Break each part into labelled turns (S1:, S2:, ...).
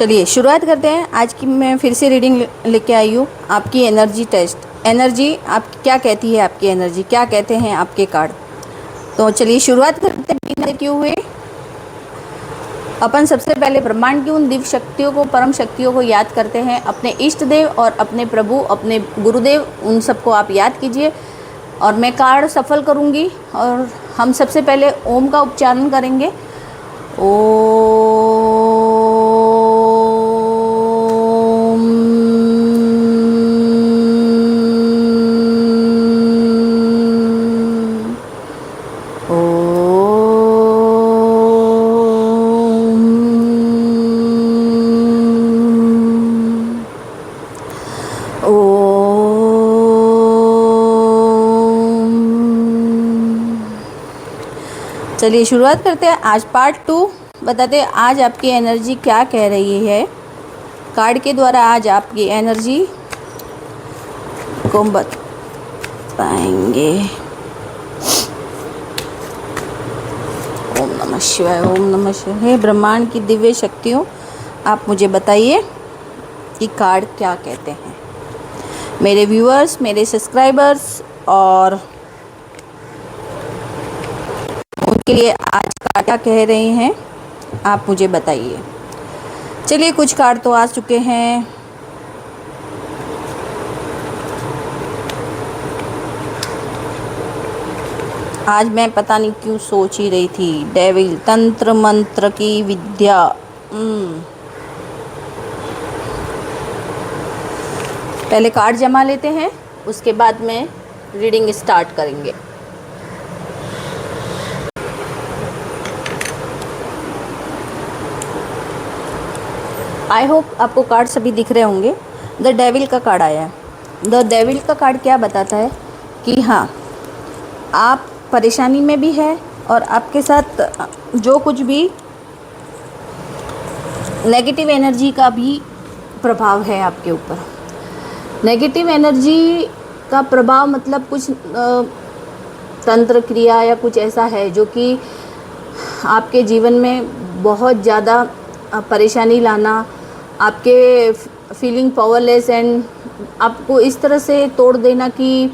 S1: चलिए शुरुआत करते हैं। आज की मैं फिर से रीडिंग लेके आई हूँ, आपकी एनर्जी टेस्ट। एनर्जी आप क्या कहती है, आपकी एनर्जी क्या कहते हैं आपके कार्ड। तो चलिए शुरुआत करते हैं बिना देर किए हुए। अपन सबसे पहले ब्रह्मांड की उन दिव्य शक्तियों को, परम शक्तियों को याद करते हैं। अपने इष्ट देव और अपने प्रभु, अपने गुरुदेव, उन सबको आप याद कीजिए। और मैं कार्ड सफल करूँगी और हम सबसे पहले ओम का उच्चारण करेंगे। चलिए शुरुआत करते हैं। आज पार्ट 2 बताते हैं आज आपकी एनर्जी क्या कह रही है। कार्ड के द्वारा आज आपकी एनर्जी को बताएंगे। ओम नमः शिवाय, ओम नमः शिवाय। हे ब्रह्मांड की दिव्य शक्तियों, आप मुझे बताइए कि कार्ड क्या कहते हैं। मेरे व्यूअर्स, मेरे सब्सक्राइबर्स और उनके लिए आज कार्ड क्या कह रहे हैं, आप मुझे बताइए। चलिए कुछ कार्ड तो आ चुके हैं। आज मैं पता नहीं क्यों सोच ही रही थी, डेविल, तंत्र मंत्र की विद्या। पहले कार्ड जमा लेते हैं, उसके बाद में रीडिंग स्टार्ट करेंगे। आई होप आपको कार्ड सभी दिख रहे होंगे। द डेविल का कार्ड आया है। द डेविल का कार्ड क्या बताता है कि हाँ, आप परेशानी में भी है और आपके साथ जो कुछ भी नेगेटिव एनर्जी का भी प्रभाव है आपके ऊपर। नेगेटिव एनर्जी का प्रभाव मतलब कुछ तंत्र क्रिया या कुछ ऐसा है जो कि आपके जीवन में बहुत ज़्यादा परेशानी लाना, आपके फीलिंग पावरलेस एंड आपको इस तरह से तोड़ देना कि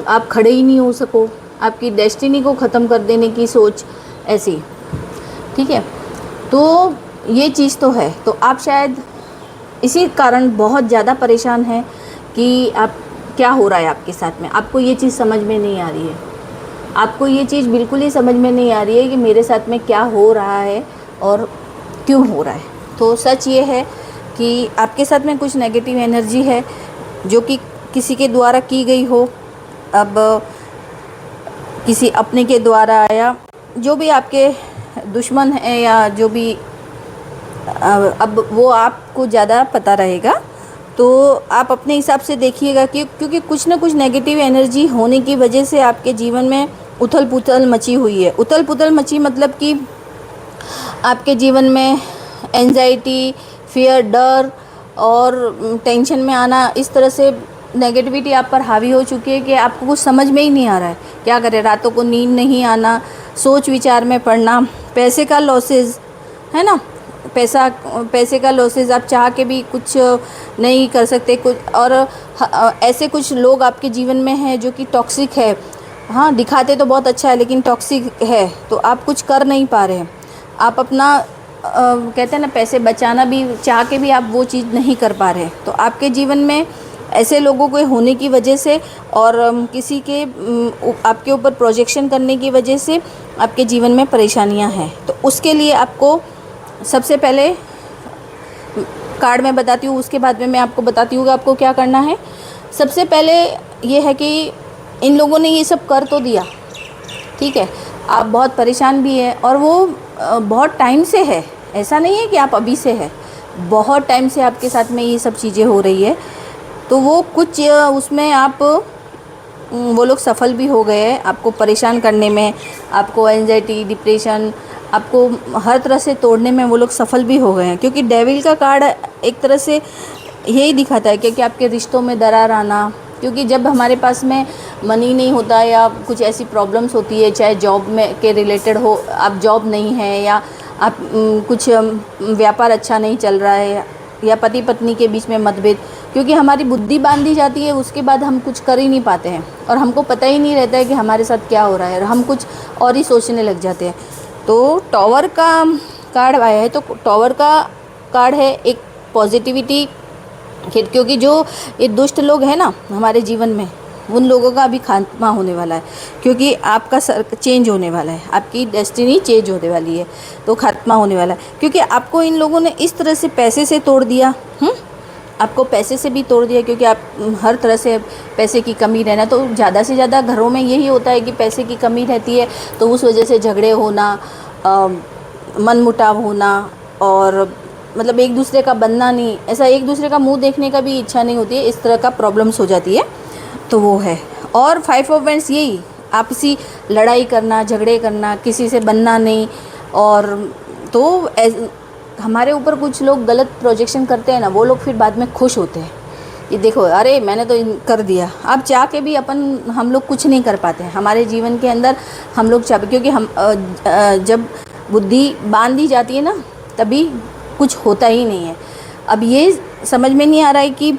S1: आप खड़े ही नहीं हो सको, आपकी डेस्टिनी को ख़त्म कर देने की सोच ऐसी। ठीक है, तो ये चीज़ तो है। तो आप शायद इसी कारण बहुत ज़्यादा परेशान हैं कि आप क्या हो रहा है आपके साथ में। आपको ये चीज़ समझ में नहीं आ रही है, आपको ये चीज़ बिल्कुल ही समझ में नहीं आ रही है कि मेरे साथ में क्या हो रहा है और क्यों हो रहा है। तो सच ये है कि आपके साथ में कुछ नेगेटिव एनर्जी है जो कि किसी के द्वारा की गई हो, अब किसी अपने के द्वारा, या जो भी आपके दुश्मन हैं या जो भी, अब वो आपको ज़्यादा पता रहेगा। तो आप अपने हिसाब से देखिएगा कि क्योंकि कुछ ना कुछ नेगेटिव एनर्जी होने की वजह से आपके जीवन में उथल पुथल मची हुई है। उथल पुथल मची मतलब कि आपके जीवन में एंजाइटी, फियर, डर और टेंशन में आना, इस तरह से नेगेटिविटी आप पर हावी हो चुकी है कि आपको कुछ समझ में ही नहीं आ रहा है क्या करें। रातों को नींद नहीं आना, सोच विचार में पड़ना, पैसे का लॉसेस है ना, पैसे का लॉसेस, आप चाह के भी कुछ नहीं कर सकते कुछ। और ऐसे कुछ लोग आपके जीवन में हैं जो कि टॉक्सिक है। हाँ, दिखाते तो बहुत अच्छा है लेकिन टॉक्सिक है, तो आप कुछ कर नहीं पा रहे हैं। आप अपना कहते हैं ना, पैसे बचाना भी चाह के भी आप वो चीज़ नहीं कर पा रहे। तो आपके जीवन में ऐसे लोगों के होने की वजह से और किसी के आपके ऊपर प्रोजेक्शन करने की वजह से आपके जीवन में परेशानियां हैं। तो उसके लिए आपको सबसे पहले कार्ड में बताती हूँ, उसके बाद में मैं आपको बताती हूँ कि आपको क्या करना है। सबसे पहले ये है कि इन लोगों ने ये सब कर तो दिया, ठीक है, आप बहुत परेशान भी हैं और वो बहुत टाइम से है, ऐसा नहीं है कि आप अभी से है, बहुत टाइम से आपके साथ में ये सब चीज़ें हो रही है। तो वो कुछ उसमें आप वो लोग सफल भी हो गए हैं आपको परेशान करने में, आपको एंजाइटी, डिप्रेशन, आपको हर तरह से तोड़ने में वो लोग सफल भी हो गए हैं। क्योंकि डेविल का कार्ड एक तरह से यही दिखाता है कि आपके रिश्तों में दरार आना, क्योंकि जब हमारे पास में मनी नहीं होता या कुछ ऐसी प्रॉब्लम्स होती है, चाहे जॉब में के रिलेटेड हो, आप जॉब नहीं है या आप कुछ व्यापार अच्छा नहीं चल रहा है, या पति पत्नी के बीच में मतभेद, क्योंकि हमारी बुद्धि बांधी जाती है, उसके बाद हम कुछ कर ही नहीं पाते हैं और हमको पता ही नहीं रहता है कि हमारे साथ क्या हो रहा है और हम कुछ और ही सोचने लग जाते हैं। तो टॉवर का कार्ड आया है, तो टॉवर का कार्ड है एक पॉजिटिविटी, क्योंकि जो ये दुष्ट लोग हैं ना हमारे जीवन में, उन लोगों का अभी खात्मा होने वाला है, क्योंकि आपका चेंज होने वाला है, आपकी डेस्टिनी चेंज होने वाली है, तो खात्मा होने वाला है। क्योंकि आपको इन लोगों ने इस तरह से पैसे से तोड़ दिया, आपको पैसे से भी तोड़ दिया, क्योंकि आप हर तरह से पैसे की कमी रहना, तो ज़्यादा से ज़्यादा घरों में यही होता है कि पैसे की कमी रहती है, तो उस वजह से झगड़े होना, मनमुटाव होना, और मतलब एक दूसरे का बनना नहीं, ऐसा एक दूसरे का मुंह देखने का भी इच्छा नहीं होती है, इस तरह का प्रॉब्लम्स हो जाती है, तो वो है। और 5 ऑफ वांड्स यही आपसी लड़ाई करना, झगड़े करना, किसी से बनना नहीं, और तो हमारे ऊपर कुछ लोग गलत प्रोजेक्शन करते हैं ना, वो लोग फिर बाद में खुश होते हैं, ये देखो अरे मैंने तो कर दिया। अब चाह के भी हम लोग कुछ नहीं कर पाते हैं हमारे जीवन के अंदर, हम लोग चाह, क्योंकि हम जब बुद्धि बांधी जाती है ना, तभी कुछ होता ही नहीं है। अब ये समझ में नहीं आ रहा है कि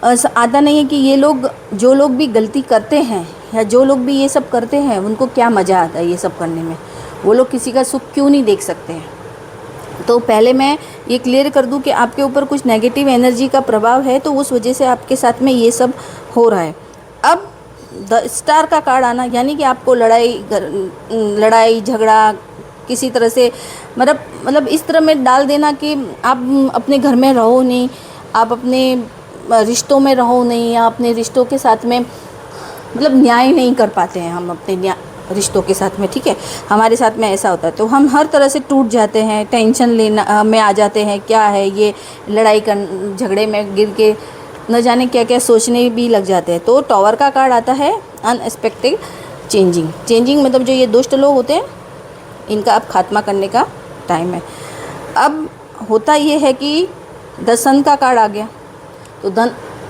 S1: आता नहीं है कि ये लोग, जो लोग भी गलती करते हैं या जो लोग भी ये सब करते हैं, उनको क्या मज़ा आता है ये सब करने में, वो लोग किसी का सुख क्यों नहीं देख सकते हैं। तो पहले मैं ये क्लियर कर दूं कि आपके ऊपर कुछ नेगेटिव एनर्जी का प्रभाव है, तो उस वजह से आपके साथ में ये सब हो रहा है। अब द स्टार का कार्ड आना, यानी कि आपको लड़ाई झगड़ा किसी तरह से मतलब इस तरह में डाल देना कि आप अपने घर में रहो नहीं, आप अपने रिश्तों में रहो नहीं, या अपने रिश्तों के साथ में मतलब न्याय नहीं कर पाते हैं हम अपने रिश्तों के साथ में, ठीक है, हमारे साथ में ऐसा होता है, तो हम हर तरह से टूट जाते हैं, टेंशन लेना में आ जाते हैं, क्या है ये लड़ाई कर झगड़े में गिर के न जाने क्या क्या सोचने भी लग जाते हैं। तो टॉवर का कार्ड आता है अनएक्सपेक्टेड चेंजिंग, मतलब जो ये दुष्ट लोग होते हैं, इनका अब खात्मा करने का टाइम है। अब होता ये है कि द सन का कार्ड आ गया, तो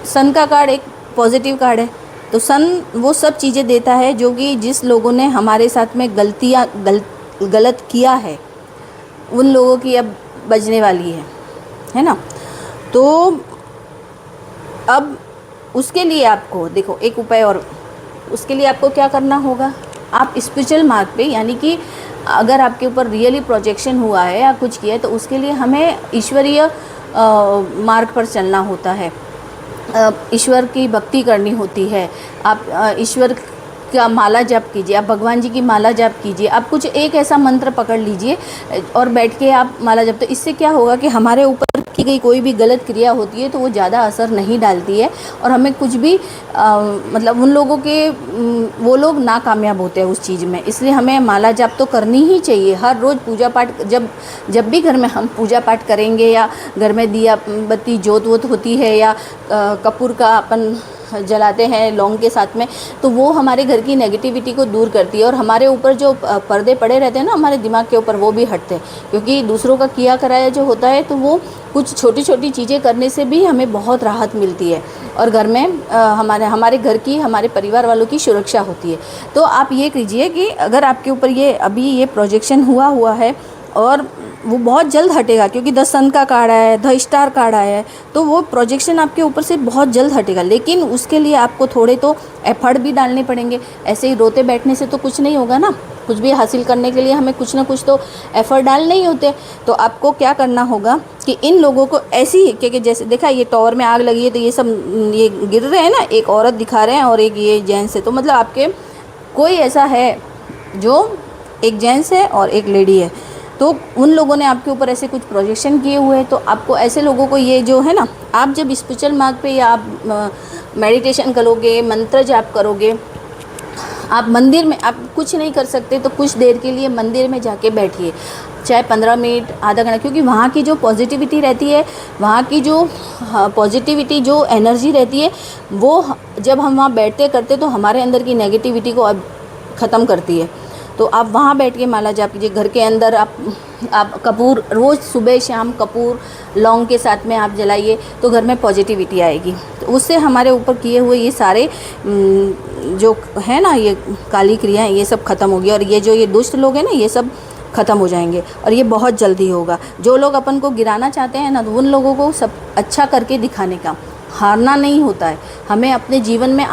S1: सन का कार्ड एक पॉजिटिव कार्ड है, तो सन वो सब चीज़ें देता है जो कि जिस लोगों ने हमारे साथ में गलत किया है, उन लोगों की अब बजने वाली है ना। तो अब उसके लिए आपको देखो एक उपाय, और उसके लिए आपको क्या करना होगा, आप स्पिरिचुअल मार्ग पे, यानी कि अगर आपके ऊपर रियली प्रोजेक्शन हुआ है या कुछ किया है, तो उसके लिए हमें ईश्वरीय मार्ग पर चलना होता है, ईश्वर की भक्ति करनी होती है। आप ईश्वर का माला जाप कीजिए, आप भगवान जी की माला जाप कीजिए, आप कुछ एक ऐसा मंत्र पकड़ लीजिए और बैठ के आप माला जाप, तो इससे क्या होगा कि हमारे ऊपर की गई कोई भी गलत क्रिया होती है तो वो ज़्यादा असर नहीं डालती है, और हमें कुछ भी मतलब उन लोगों के वो लोग नाकामयाब होते हैं उस चीज़ में। इसलिए हमें माला जाप तो करनी ही चाहिए हर रोज़। पूजा पाठ जब भी घर में हम पूजा पाठ करेंगे, या घर में दिया बत्ती जोत वोत होती है, या कपूर का अपन जलाते हैं लौंग के साथ में, तो वो हमारे घर की नेगेटिविटी को दूर करती है, और हमारे ऊपर जो पर्दे पड़े रहते हैं ना हमारे दिमाग के ऊपर, वो भी हटते हैं, क्योंकि दूसरों का किया कराया जो होता है, तो वो कुछ छोटी छोटी चीज़ें करने से भी हमें बहुत राहत मिलती है, और घर में हमारे घर की, हमारे परिवार वालों की सुरक्षा होती है। तो आप ये कीजिए कि अगर आपके ऊपर ये अभी ये प्रोजेक्शन हुआ है, और वो बहुत जल्द हटेगा, क्योंकि द सन का कार्ड आया है, द स्टार कार्ड आया है, तो वो प्रोजेक्शन आपके ऊपर से बहुत जल्द हटेगा। लेकिन उसके लिए आपको थोड़े तो एफर्ट भी डालने पड़ेंगे, ऐसे ही रोते बैठने से तो कुछ नहीं होगा ना। कुछ भी हासिल करने के लिए हमें कुछ ना कुछ तो एफर्ट डालने ही होते। तो आपको क्या करना होगा कि इन लोगों को ऐसी ही, क्योंकि जैसे देखा ये टॉवर में आग लगी है, तो ये सब ये गिर रहे हैं ना, एक औरत दिखा रहे हैं और एक ये जेंट्स है, तो मतलब आपके कोई ऐसा है जो एक जेंट्स है और एक लेडी है, तो उन लोगों ने आपके ऊपर ऐसे कुछ प्रोजेक्शन किए हुए हैं। तो आपको ऐसे लोगों को, ये जो है ना, आप जब स्पिरिचुअल मार्ग पे या आप मेडिटेशन करोगे, मंत्र जाप करोगे, आप मंदिर में, आप कुछ नहीं कर सकते तो कुछ देर के लिए मंदिर में जाके बैठिए, चाहे 15 मिनट आधा घंटा, क्योंकि वहाँ की जो पॉजिटिविटी रहती है, वहाँ की जो पॉजिटिविटी जो एनर्जी रहती है, वो जब हम वहाँ बैठते करते तो हमारे अंदर की नेगेटिविटी को अब ख़त्म करती है। तो आप वहाँ बैठ के माला जाप कीजिए। घर के अंदर आप कपूर रोज़ सुबह शाम कपूर लौंग के साथ में आप जलाइए, तो घर में पॉजिटिविटी आएगी। तो उससे हमारे ऊपर किए हुए ये सारे जो है ना, ये काली क्रियाएं, ये सब खत्म होगी, और ये जो ये दुष्ट लोग हैं ना, ये सब ख़त्म हो जाएंगे और ये बहुत जल्दी होगा। जो लोग अपन को गिराना चाहते हैं ना, तो उन लोगों को सब अच्छा करके दिखाने का, हारना नहीं होता है, हमें अपने जीवन में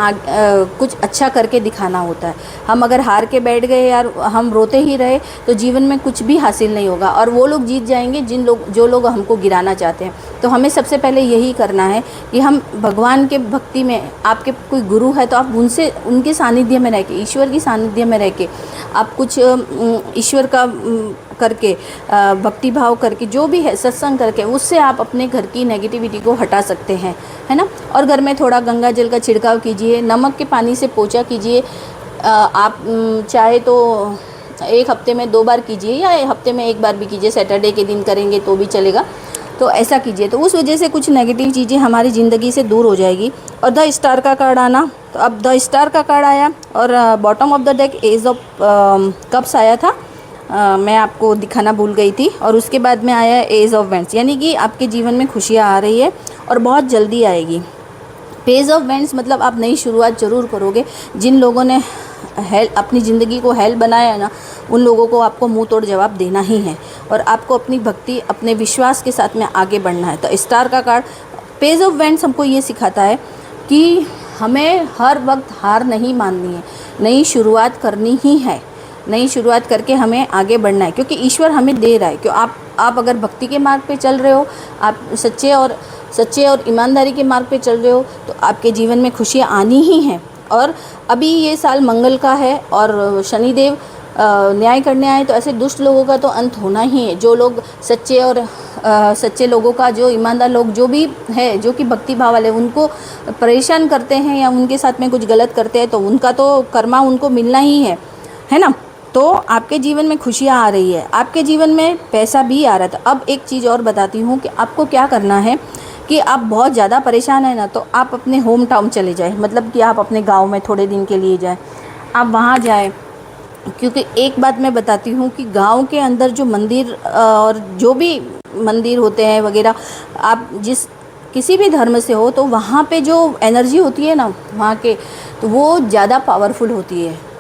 S1: कुछ अच्छा करके दिखाना होता है। हम अगर हार के बैठ गए यार, हम रोते ही रहे, तो जीवन में कुछ भी हासिल नहीं होगा और वो लोग जीत जाएंगे जो लोग हमको गिराना चाहते हैं। तो हमें सबसे पहले यही करना है कि हम भगवान के भक्ति में, आपके कोई गुरु है तो आप उनके सानिध्य में रह के, ईश्वर की सानिध्य में रह के आप कुछ ईश्वर का करके, भक्ति भाव करके, जो भी है सत्संग करके, उससे आप अपने घर की नेगेटिविटी को हटा सकते हैं, है ना। और घर में थोड़ा गंगा जल का छिड़काव कीजिए, नमक के पानी से पोछा कीजिए। आप चाहे तो एक हफ्ते में 2 बार कीजिए या हफ्ते में 1 बार भी कीजिए, सैटरडे के दिन करेंगे तो भी चलेगा। तो ऐसा कीजिए, तो उस वजह से कुछ नेगेटिव चीज़ें हमारी ज़िंदगी से दूर हो जाएगी। और द स्टार का कार्ड आना, तो अब द स्टार का कार्ड आया और bottom of the deck ace of cups आया था। मैं आपको दिखाना भूल गई थी। और उसके बाद में आया एज ऑफ वेंड्स, यानी कि आपके जीवन में खुशियाँ आ रही है और बहुत जल्दी आएगी। पेज ऑफ वेंड्स मतलब आप नई शुरुआत ज़रूर करोगे। जिन लोगों ने अपनी ज़िंदगी को हेल बनाया है ना, उन लोगों को आपको मुंह तोड़ जवाब देना ही है और आपको अपनी भक्ति, अपने विश्वास के साथ में आगे बढ़ना है। तो स्टार का कार्ड, पेज ऑफ वेंड्स हमको ये सिखाता है कि हमें हर वक्त हार नहीं माननी है, नई शुरुआत करनी ही है। नई शुरुआत करके हमें आगे बढ़ना है, क्योंकि ईश्वर हमें दे रहा है। क्यों आप अगर भक्ति के मार्ग पे चल रहे हो, आप सच्चे और ईमानदारी के मार्ग पे चल रहे हो, तो आपके जीवन में खुशियाँ आनी ही हैं। और अभी ये साल मंगल का है और शनिदेव न्याय करने आए, तो ऐसे दुष्ट लोगों का तो अंत होना ही है। जो लोग सच्चे लोगों का, जो ईमानदार लोग जो भी है, जो कि भक्ति भाव वाले, उनको परेशान करते हैं या उनके साथ में कुछ गलत करते हैं, तो उनका तो कर्मा उनको मिलना ही है ना। तो आपके जीवन में खुशियाँ आ रही है, आपके जीवन में पैसा भी आ रहा था। अब एक चीज़ और बताती हूँ कि आपको क्या करना है कि आप बहुत ज़्यादा परेशान है ना, तो आप अपने होम टाउन चले जाएं, मतलब कि आप अपने गांव में थोड़े दिन के लिए जाएं, आप वहाँ जाएं। क्योंकि एक बात मैं बताती हूँ कि गांव के अंदर जो मंदिर और जो भी मंदिर होते हैं वगैरह, आप किसी भी धर्म से हो, तो वहाँ पे जो एनर्जी होती है ना वहाँ के, तो वो ज़्यादा पावरफुल होती है।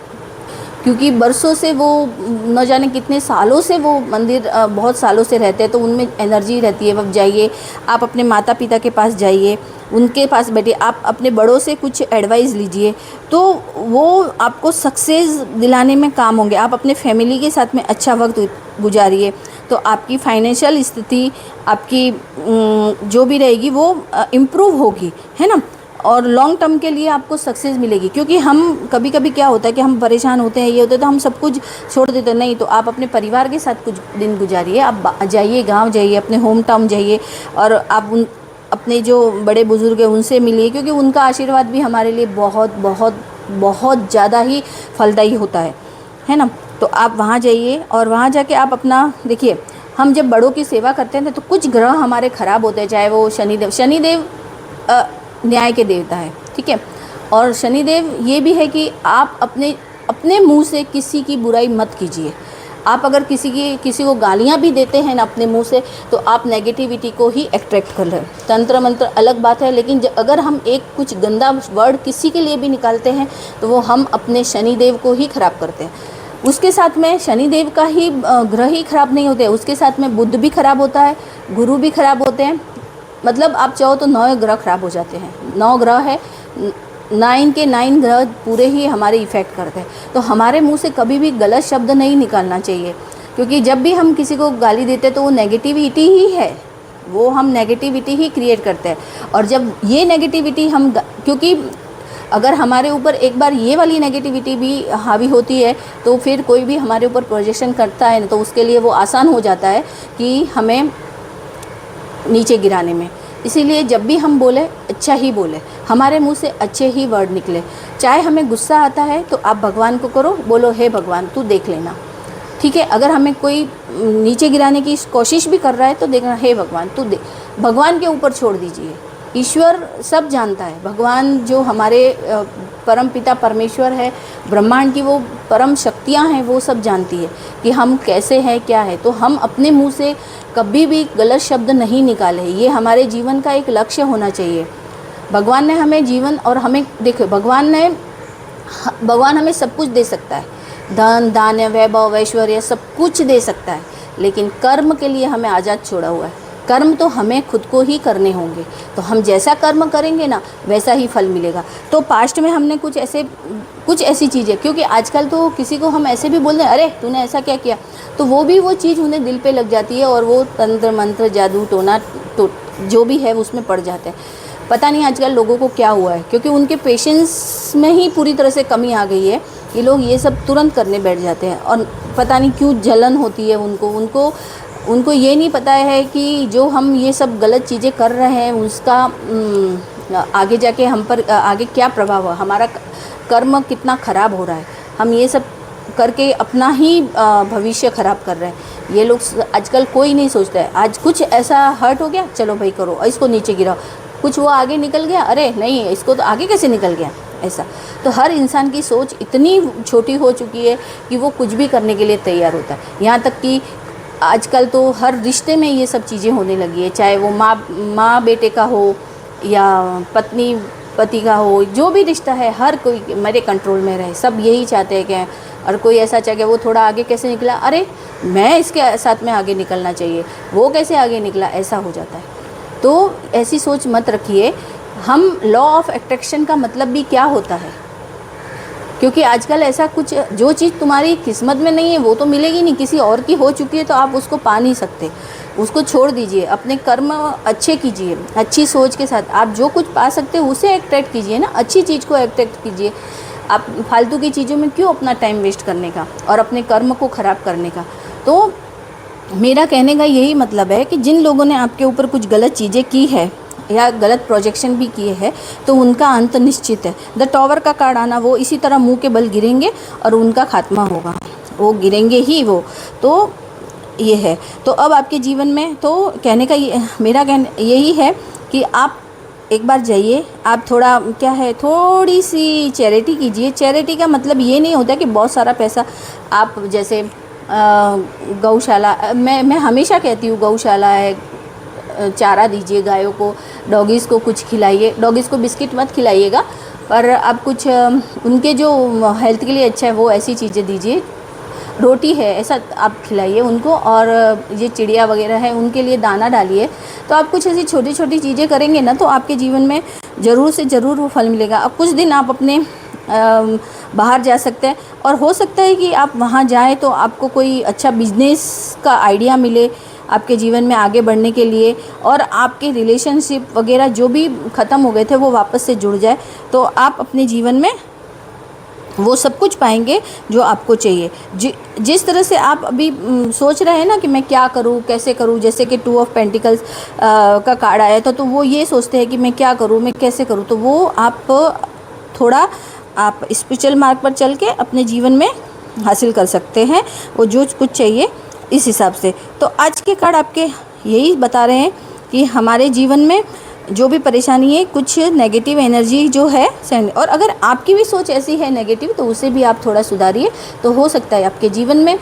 S1: क्योंकि बरसों से वो, न जाने कितने सालों से वो मंदिर बहुत सालों से रहते हैं, तो उनमें एनर्जी रहती है। अब जाइए, आप अपने माता पिता के पास जाइए, उनके पास बैठिए, आप अपने बड़ों से कुछ एडवाइस लीजिए, तो वो आपको सक्सेस दिलाने में काम होंगे। आप अपने फैमिली के साथ में अच्छा वक्त गुजारिए, तो आपकी फाइनेंशियल स्थिति, आपकी जो भी रहेगी वो इम्प्रूव होगी, है ना। और लॉन्ग टर्म के लिए आपको सक्सेस मिलेगी। क्योंकि हम कभी कभी क्या होता है कि हम परेशान होते हैं, ये होते हैं, तो हम सब कुछ छोड़ देते हैं। नहीं, तो आप अपने परिवार के साथ कुछ दिन गुजारिए, आप जाइए, गांव जाइए, अपने होम टाउन जाइए और आप अपने जो बड़े बुज़ुर्ग हैं उनसे मिलिए, क्योंकि उनका आशीर्वाद भी हमारे लिए बहुत बहुत बहुत ज़्यादा ही फलदायी होता है ना। तो आप वहाँ जाइए और वहाँ जाके आप अपना देखिए, हम जब बड़ों की सेवा करते हैं तो कुछ ग्रह हमारे ख़राब होते हैं, चाहे वो शनिदेव न्याय के देवता है, ठीक है। और शनिदेव ये भी है कि आप अपने मुंह से किसी की बुराई मत कीजिए। आप अगर किसी को गालियां भी देते हैं ना अपने मुंह से, तो आप नेगेटिविटी को ही अट्रैक्ट कर रहे हैं। तंत्र मंत्र अलग बात है, लेकिन अगर हम कुछ गंदा वर्ड किसी के लिए भी निकालते हैं, तो वो हम अपने शनिदेव को ही ख़राब करते हैं। उसके साथ में शनिदेव का ही ग्रह ही खराब नहीं होते, उसके साथ में बुध भी खराब होता है, गुरु भी खराब होते हैं। मतलब आप चाहो तो 9 ग्रह खराब हो जाते हैं। 9 ग्रह है, 9 ग्रह पूरे ही हमारे इफ़ेक्ट करते हैं। तो हमारे मुंह से कभी भी गलत शब्द नहीं निकालना चाहिए, क्योंकि जब भी हम किसी को गाली देते हैं तो वो नेगेटिविटी ही है, वो हम नेगेटिविटी ही क्रिएट करते हैं। और जब ये नेगेटिविटी क्योंकि अगर हमारे ऊपर एक बार ये वाली नेगेटिविटी भी हावी होती है, तो फिर कोई भी हमारे ऊपर प्रोजेक्शन करता है, तो उसके लिए वो आसान हो जाता है कि हमें नीचे गिराने में। इसीलिए जब भी हम बोले, अच्छा ही बोले, हमारे मुंह से अच्छे ही वर्ड निकले। चाहे हमें गुस्सा आता है तो आप भगवान को करो, बोलो हे भगवान तू देख लेना, ठीक है। अगर हमें कोई नीचे गिराने की कोशिश भी कर रहा है तो देखना, हे भगवान तू देख, भगवान के ऊपर छोड़ दीजिए। ईश्वर सब जानता है। भगवान जो हमारे परम पिता परमेश्वर है, ब्रह्मांड की वो परम शक्तियाँ हैं, वो सब जानती है कि हम कैसे हैं, क्या है। तो हम अपने मुंह से कभी भी गलत शब्द नहीं निकाले। ये हमारे जीवन का एक लक्ष्य होना चाहिए। भगवान ने हमें जीवन और हमें देखो, भगवान हमें सब कुछ दे सकता है, धन धान्य वैभव ऐश्वर्य सब कुछ दे सकता है, लेकिन कर्म के लिए हमें आज़ाद छोड़ा हुआ है। कर्म तो हमें खुद को ही करने होंगे, तो हम जैसा कर्म करेंगे ना वैसा ही फल मिलेगा। तो पास्ट में हमने कुछ ऐसी चीज़ें, क्योंकि आजकल तो किसी को हम ऐसे भी बोल दें अरे तूने ऐसा क्या किया, तो वो भी वो चीज़ उन्हें दिल पे लग जाती है और वो तंत्र मंत्र जादू टोना तो जो भी है उसमें पड़ जाते हैं। पता नहीं आजकल लोगों को क्या हुआ है, क्योंकि उनके पेशेंस में ही पूरी तरह से कमी आ गई है। ये लोग ये सब तुरंत करने बैठ जाते हैं और पता नहीं क्यों जलन होती है उनको ये नहीं पता है कि जो हम ये सब गलत चीज़ें कर रहे हैं उसका आगे जाके हम पर आगे क्या प्रभाव है, हमारा कर्म कितना ख़राब हो रहा है। हम ये सब करके अपना ही भविष्य ख़राब कर रहे हैं। ये लोग आजकल कोई नहीं सोचता है। आज कुछ ऐसा हर्ट हो गया, चलो भाई करो, इसको नीचे गिराओ। कुछ वो आगे निकल गया, अरे नहीं इसको तो आगे कैसे निकल गया, ऐसा। तो हर इंसान की सोच इतनी छोटी हो चुकी है कि वो कुछ भी करने के लिए तैयार होता है। यहाँ तक कि आजकल तो हर रिश्ते में ये सब चीज़ें होने लगी है, चाहे वो माँ बेटे का हो या पत्नी पति का हो, जो भी रिश्ता है हर कोई मेरे कंट्रोल में रहे। सब यही चाहते हैं कि और कोई ऐसा चाहे कि वो थोड़ा आगे कैसे निकला, अरे मैं इसके साथ में आगे निकलना चाहिए, वो कैसे आगे निकला, ऐसा हो जाता है। तो ऐसी सोच मत रखिए। हम लॉ ऑफ अट्रैक्शन का मतलब भी क्या होता है, क्योंकि आजकल ऐसा कुछ जो चीज़ तुम्हारी किस्मत में नहीं है वो तो मिलेगी नहीं, किसी और की हो चुकी है तो आप उसको पा नहीं सकते। उसको छोड़ दीजिए, अपने कर्म अच्छे कीजिए, अच्छी सोच के साथ आप जो कुछ पा सकते हो उसे अट्रैक्ट कीजिए ना, अच्छी चीज़ को अट्रैक्ट कीजिए। आप फालतू की चीज़ों में क्यों अपना टाइम वेस्ट करने का और अपने कर्म को ख़राब करने का। तो मेरा कहने का यही मतलब है कि जिन लोगों ने आपके ऊपर कुछ गलत चीज़ें की है या गलत प्रोजेक्शन भी किए हैं तो उनका अंत निश्चित है। द टॉवर का कार्ड आना, वो इसी तरह मुंह के बल गिरेंगे और उनका खात्मा होगा, वो गिरेंगे ही वो। तो ये है। तो अब आपके जीवन में तो कहने का मेरा कहना यही है कि आप एक बार जाइए, आप थोड़ा क्या है थोड़ी सी चैरिटी कीजिए। चैरिटी का मतलब ये नहीं होता कि बहुत सारा पैसा आप जैसे गौशाला, मैं हमेशा कहती हूँ गौशाला है, चारा दीजिए गायों को, डॉगीज़ को कुछ खिलाइए। डॉगीज़ को बिस्किट मत खिलाइएगा, पर आप कुछ उनके जो हेल्थ के लिए अच्छा है वो ऐसी चीज़ें दीजिए। रोटी है ऐसा आप खिलाइए उनको, और ये चिड़िया वगैरह है उनके लिए दाना डालिए। तो आप कुछ ऐसी छोटी छोटी चीज़ें करेंगे ना तो आपके जीवन में ज़रूर से ज़रूर वो फल मिलेगा। अब कुछ दिन आप अपने बाहर जा सकते हैं और हो सकता है कि आप वहाँ जाएं तो आपको कोई अच्छा बिजनेस का आइडिया मिले आपके जीवन में आगे बढ़ने के लिए, और आपके रिलेशनशिप वगैरह जो भी ख़त्म हो गए थे वो वापस से जुड़ जाए। तो आप अपने जीवन में वो सब कुछ पाएंगे जो आपको चाहिए। जिस तरह से आप अभी सोच रहे हैं ना कि मैं क्या करूं, कैसे करूं, जैसे कि 2 ऑफ पेंटिकल्स का कार्ड आया था तो वो ये सोचते हैं कि मैं क्या करूं, मैं कैसे करूं। तो वो आप थोड़ा आप स्पिरिचुअल मार्ग पर चल के अपने जीवन में हासिल कर सकते हैं वो जो कुछ चाहिए इस हिसाब से। तो आज के कार्ड आपके यही बता रहे हैं कि हमारे जीवन में जो भी परेशानी है, कुछ नेगेटिव एनर्जी जो है, और अगर आपकी भी सोच ऐसी है नेगेटिव तो उसे भी आप थोड़ा सुधारिए। तो हो सकता है आपके जीवन में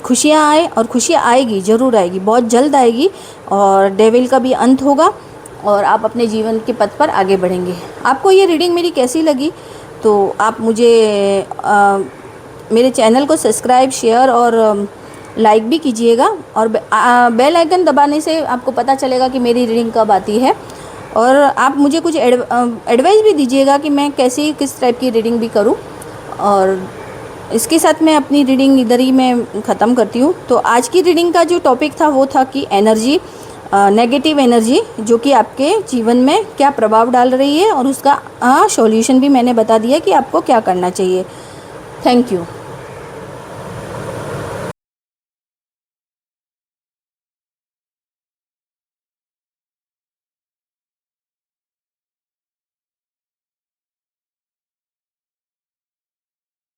S1: खुशियाँ आए, और खुशियाँ आएगी, ज़रूर आएगी, बहुत जल्द आएगी, और डेविल का भी अंत होगा और आप अपने जीवन के पथ पर आगे बढ़ेंगे। आपको ये रीडिंग मेरी कैसी लगी तो आप मुझे मेरे चैनल को सब्सक्राइब, शेयर और लाइक भी कीजिएगा, और बेल आइकन दबाने से आपको पता चलेगा कि मेरी रीडिंग कब आती है। और आप मुझे कुछ एडवाइस भी दीजिएगा कि मैं कैसी किस टाइप की रीडिंग भी करूं। और इसके साथ मैं अपनी रीडिंग इधर ही मैं ख़त्म करती हूं। तो आज की रीडिंग का जो टॉपिक था वो था कि एनर्जी, नेगेटिव एनर्जी जो कि आपके जीवन में क्या प्रभाव डाल रही है, और उसका सॉल्यूशन भी मैंने बता दिया कि आपको क्या करना चाहिए। Thank you.